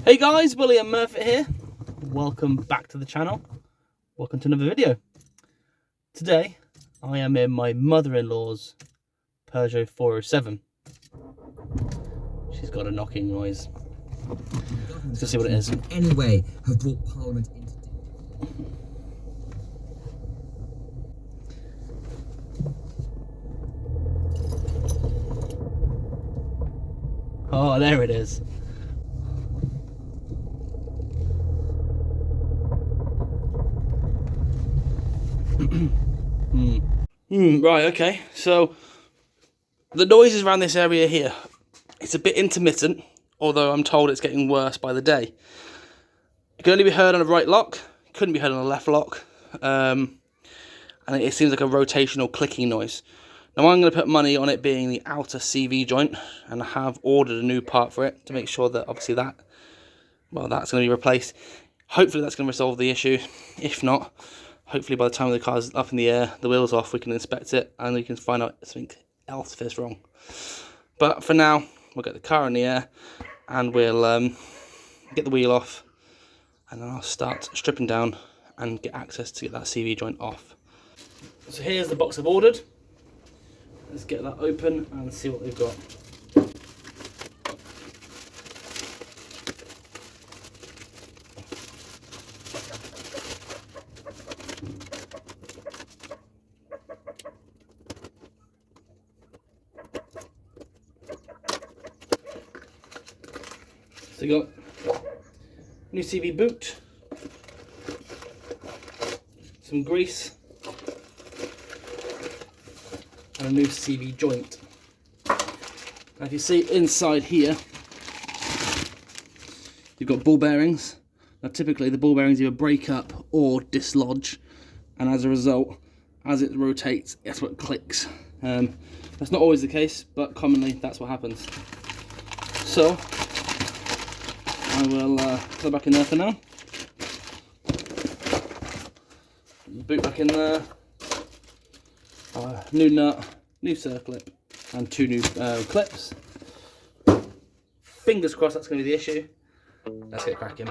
Hey guys, Willie and Murfitt here. Welcome back to the channel. Welcome to another video. Today, I am in my mother-in-law's Peugeot 407. She's got a knocking noise. Let's see what it is. In any way have brought Parliament into... Oh, there it is. Right, okay, so the noises around this area here, it's a bit intermittent, although I'm told it's getting worse by the day. It can only be heard on a right lock, couldn't be heard on a left lock, and it seems like a rotational clicking noise. Now I'm going to put money on it being the outer CV joint, and I have ordered a new part for it to make sure that obviously that's going to be replaced. Hopefully that's going to resolve the issue. If not, hopefully by the time the car's up in the air, the wheel's off, we can inspect it and we can find out something else if it's wrong. But for now, we'll get the car in the air and we'll get the wheel off, and then I'll start stripping down and get access to get that CV joint off. So here's the box I've ordered. Let's get that open and see what they've got. So you got new CV boot, some grease, and a new CV joint. Now if you see inside here, you've got ball bearings. Now typically the ball bearings either break up or dislodge, and as a result, as it rotates, that's what clicks. That's not always the case, but commonly that's what happens. So I will put it back in there for now. Boot back in there. New nut, new circlip, and two new clips. Fingers crossed that's going to be the issue. Let's get cracking.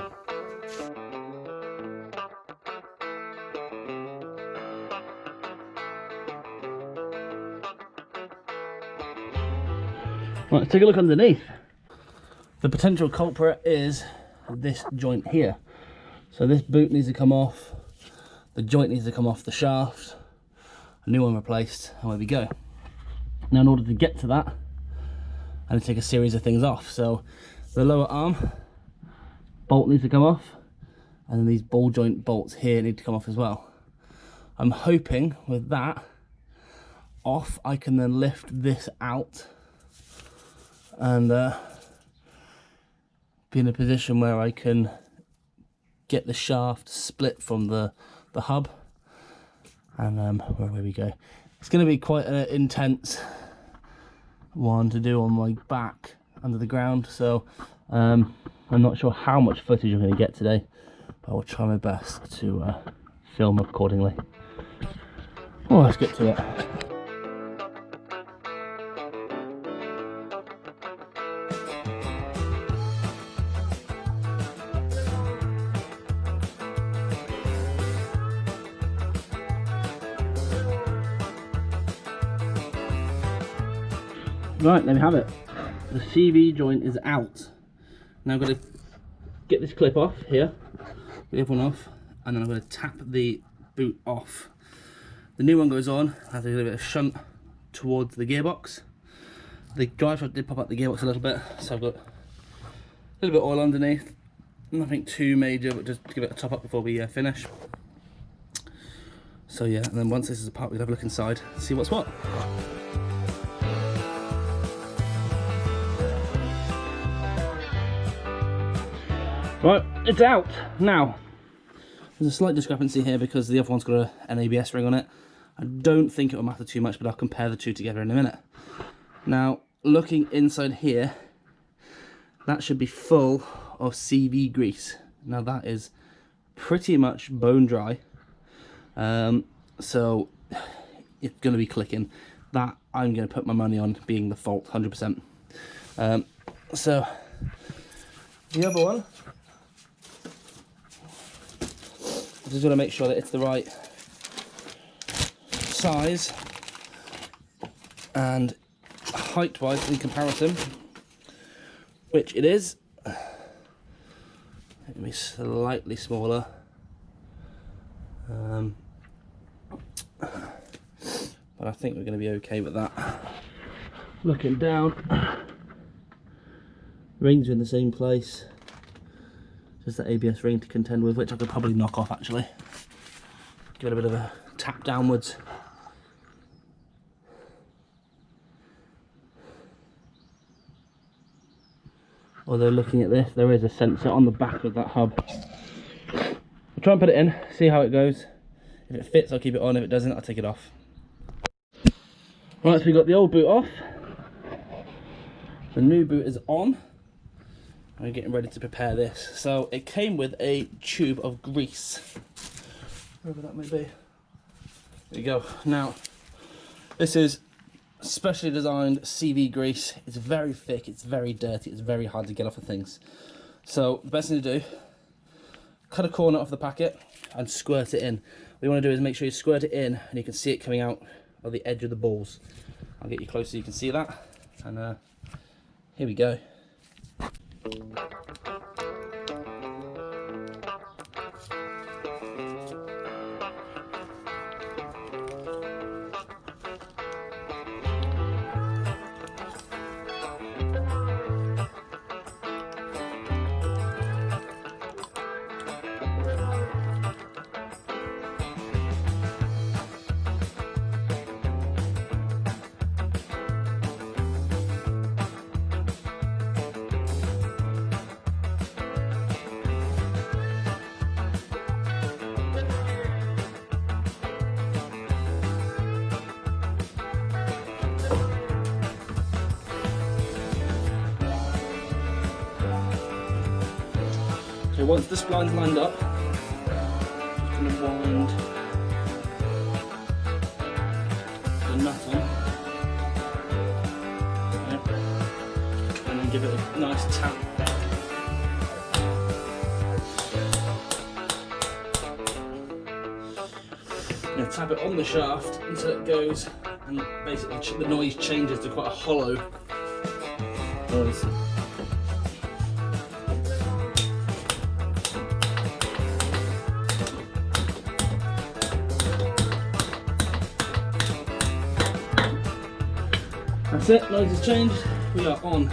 Right, let's take a look underneath. The potential culprit is this joint here. So this boot needs to come off, the joint needs to come off the shaft, a new one replaced, and away we go. Now in order to get to that, I need to take a series of things off. So the lower arm bolt needs to come off, and then these ball joint bolts here need to come off as well. I'm hoping with that off, I can then lift this out and be in a position where I can get the shaft split from the hub, and where we go. It's going to be quite an intense one to do on my back under the ground, so I'm not sure how much footage I'm going to get today, but I will try my best to film accordingly. Well, let's get to it. Right, there we have it. The CV joint is out. Now I'm going to get this clip off here, get the other one off, and then I'm going to tap the boot off. The new one goes on, I have to do a bit of shunt towards the gearbox. The drive shaft did pop up the gearbox a little bit, so I've got a little bit of oil underneath. Nothing too major, but just to give it a top up before we finish. So yeah, and then once this is apart, we'll have a look inside, see what's what. Right, it's out. Now, there's a slight discrepancy here because the other one's got an ABS ring on it. I don't think it will matter too much, but I'll compare the two together in a minute. Now, looking inside here, that should be full of CV grease. Now that is pretty much bone dry. So it's going to be clicking. That I'm going to put my money on being the fault, 100%. So The other one, I just want to make sure that it's the right size and height-wise in comparison, which it is. It can be slightly smaller, but I think we're going to be okay with that. Looking down, rings are in the same place, just the ABS ring to contend with, which I could probably knock off actually. Give it a bit of a tap downwards. Although looking at this, there is a sensor on the back of that hub. I'll try and put it in, see how it goes. If it fits, I'll keep it on. If it doesn't, I'll take it off. Right, so we got the old boot off. The new boot is on. I'm getting ready to prepare this. So it came with a tube of grease, wherever that may be. There you go. Now, this is specially designed CV grease. It's very thick, it's very dirty, it's very hard to get off of things. So the best thing to do, cut a corner off the packet and squirt it in. What you want to do is make sure you squirt it in and you can see it coming out of the edge of the balls. I'll get you close so you can see that. And here we go. So once the spline's lined up, just going to wind the nut on, and then give it a nice tap. Now tap it on the shaft until it goes, and basically the noise changes to quite a hollow noise. That's it, noise has changed, we are on.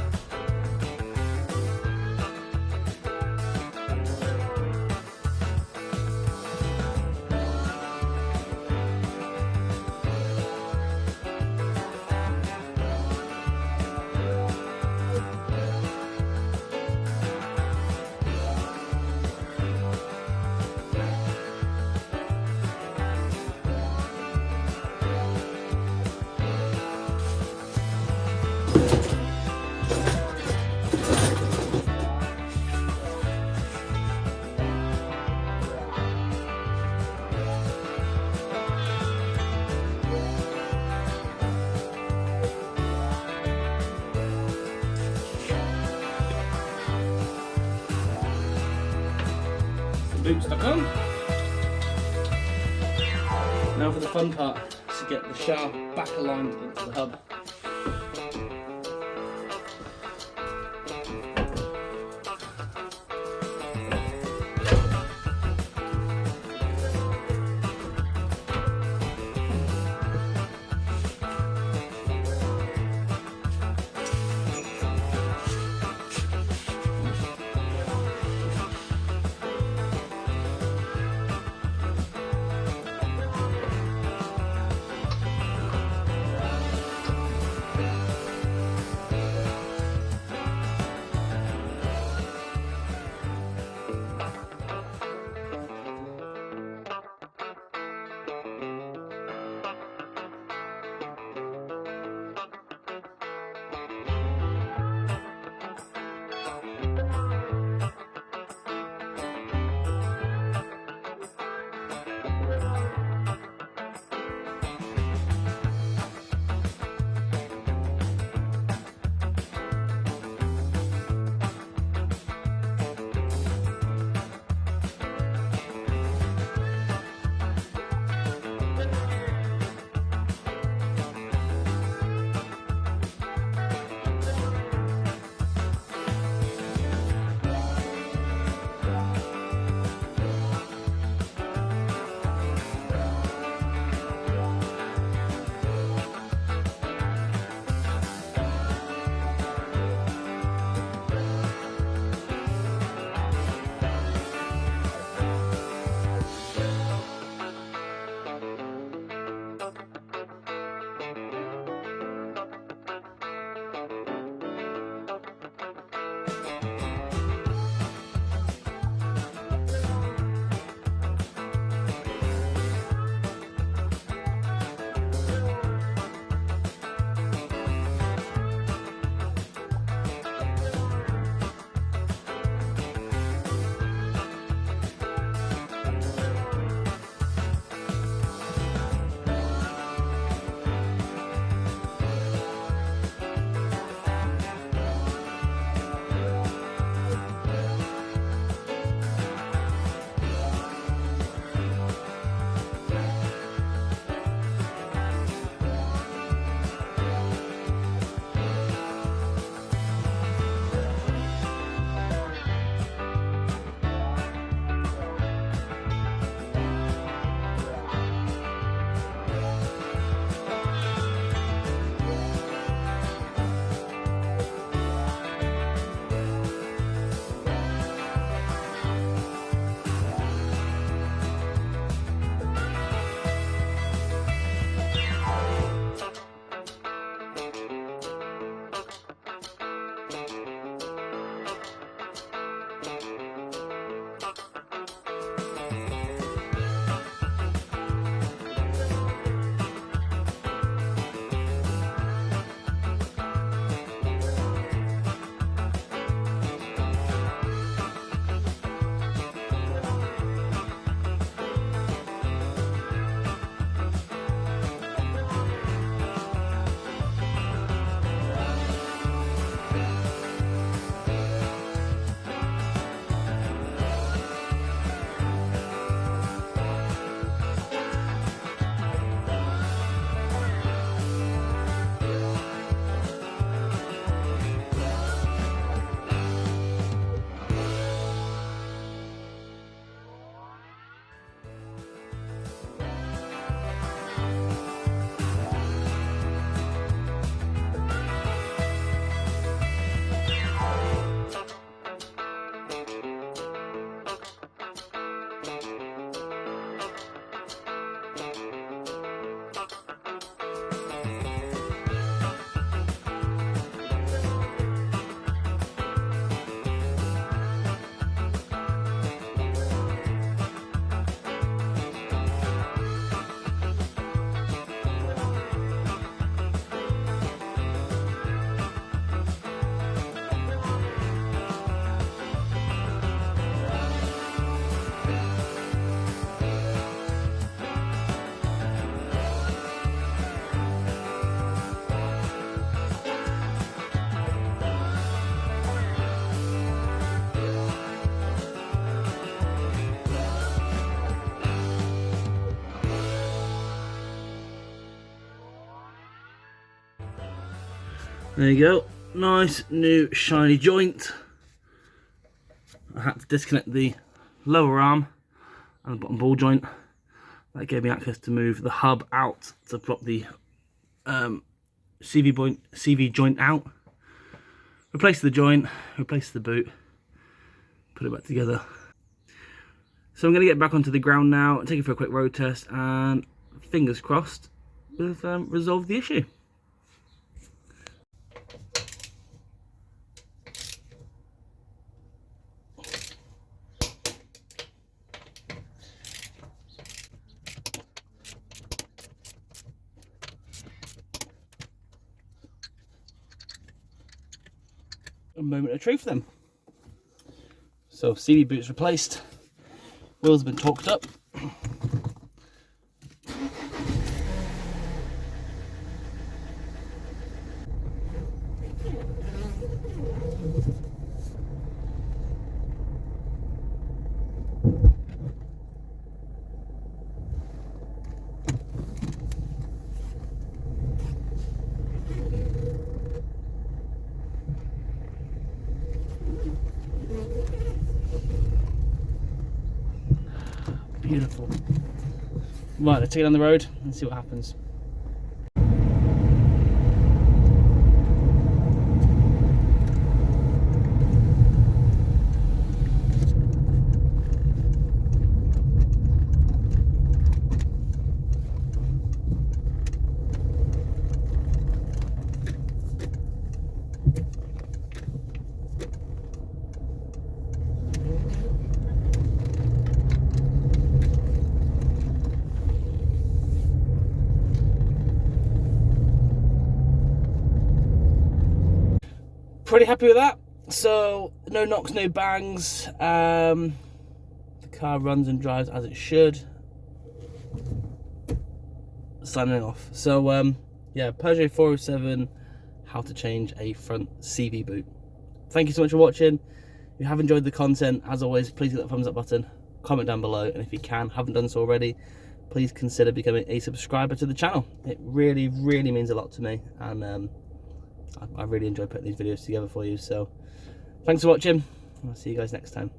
Boot stuck on. Now for the fun part, to get the shaft back aligned into the hub. There you go, nice new shiny joint. I had to disconnect the lower arm and the bottom ball joint. That gave me access to move the hub out to drop the CV joint out. Replace the joint, replace the boot, put it back together. So I'm going to get back onto the ground now, take it for a quick road test, and fingers crossed we've resolved the issue. A moment of truth then. So CV boot's replaced, wheels have been torqued up. Beautiful. Right, let's take it on the road and see what happens. Pretty happy with that. So no knocks, no bangs. The car runs and drives as it should. Signing off. So yeah, Peugeot 407, how to change a front CV boot. Thank you so much for watching. If you have enjoyed the content, as always, please hit that thumbs up button, comment down below, and if you haven't done so already, please consider becoming a subscriber to the channel. It really means a lot to me, and I really enjoy putting these videos together for you. So thanks for watching, and I'll see you guys next time.